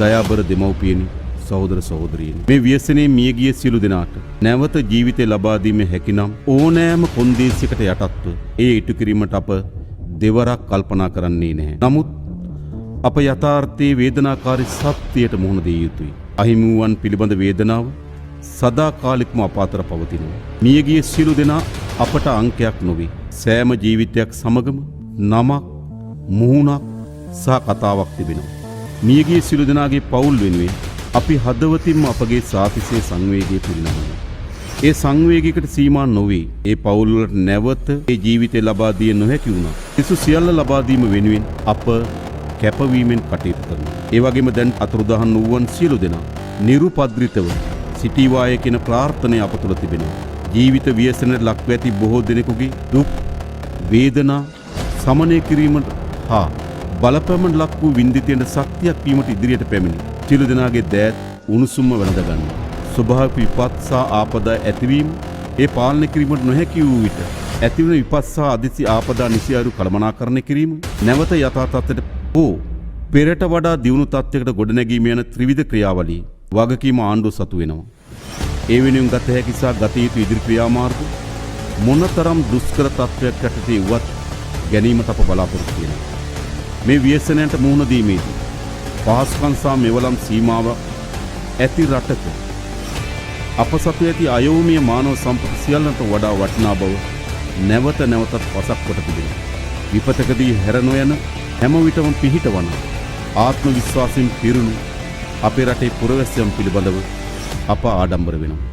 දයාබර දෙමව්පියනි, සහෝදර සහෝදරියනි, මේ ව්‍යසනයේ මියගිය සියලු දෙනාට නැවත ජීවිතය ලබා දීමේ හැකිනම් ඕනෑම කොන්දේසියකට යටත්ව ඒ ඉටු කිරීමට අප දෙවරක් කල්පනා කරන්නේ නැහැ. නමුත් අප යථාර්ථයේ වේදනාකාරී සත්‍යයට මුහුණ දිය යුතුයි. අහිමි වූවන් පිළිබඳ වේදනාව සදාකාලිකම අප අතර පවතිනවා. මියගිය සියලු දෙනා අපට අංකයක් නොවේ. සෑම ජීවිතයක් සමගම නමක්, මුහුණක් සහ කතාවක් තිබෙනවා. මියගිය සියලු දෙනාගේ පවුල් වෙනුවෙන් අපි හදවතින්ම අපගේ සාතිශය සංවේගය පිරිනමනවා. ඒ සංවේගයකට සීමා නොවේ. ඒ පවුල් වලට නැවත ඒ ජීවිතය ලබා දිය නොහැකි වුණා. සිසු සියල්ල ලබා දීම වෙනුවෙන් අප කැපවීමෙන් කටයුතු කරනවා. ඒ වගේම දැන් අතුරුදහන් වූවන් සියලු දෙනා නිරුපද්‍රිතව සිටීවාය කියන ප්‍රාර්ථනය අප තුළ තිබෙනවා. ජීවිත ව්‍යසනයට ලක්ව ඇති බොහෝ දෙනෙකුගේ දුක් වේදනා සමනය කිරීමට හා බලපෑමට ලක් වූ වින්දිතයන්ට ශක්තියක් වීමට ඉදිරියට පැමිණි. සියලු දෙනාගේ දෑත් උණුසුම්ම වැළඳ ගන්න. ස්වභාවික විපත් සහ ආපදා ඇතිවීම ඒ පාලනය කිරීමට නොහැකි වූ විට ඇතිවන විපත් සහ අදිසි ආපදා නිසියාරු කළමනාකරණය කිරීම නැවත යථා තත්ත්වයට හෝ පෙරට වඩා දියුණු තත්ත්වයකට ගොඩනැගීම යන ත්‍රිවිධ ක්‍රියාවලිය වගකීම ආණ්ඩුව සතු වෙනවා. ඒ වෙනුවෙන් ගත හැකි සහ ගත යුතු ඉදිරි ක්‍රියාමාර්ග මොනතරම් දුෂ්කර තත්ත්වයක් යටතේ වුවත් ගැනීමට අප බලාපොරොත්තු වෙනවා. මේ ව්‍යසනයන්ට මුහුණ දීමේදී පහසුකම් සහ මෙවලම් සීමාව ඇති රටක අප සතු ඇති අයෝමීය මානව සම්පත සියල්ලන්ට වඩා වටිනා බව නැවත නැවතත් පසක් කොට තිබෙනවා. විපතකදී හැර නොයන හැම විටම පිහිටවන ආත්ම විශ්වාසයෙන් පිරුණු අපේ රටේ පුරවැසියන් පිළිබඳව අප ආඩම්බර වෙනවා.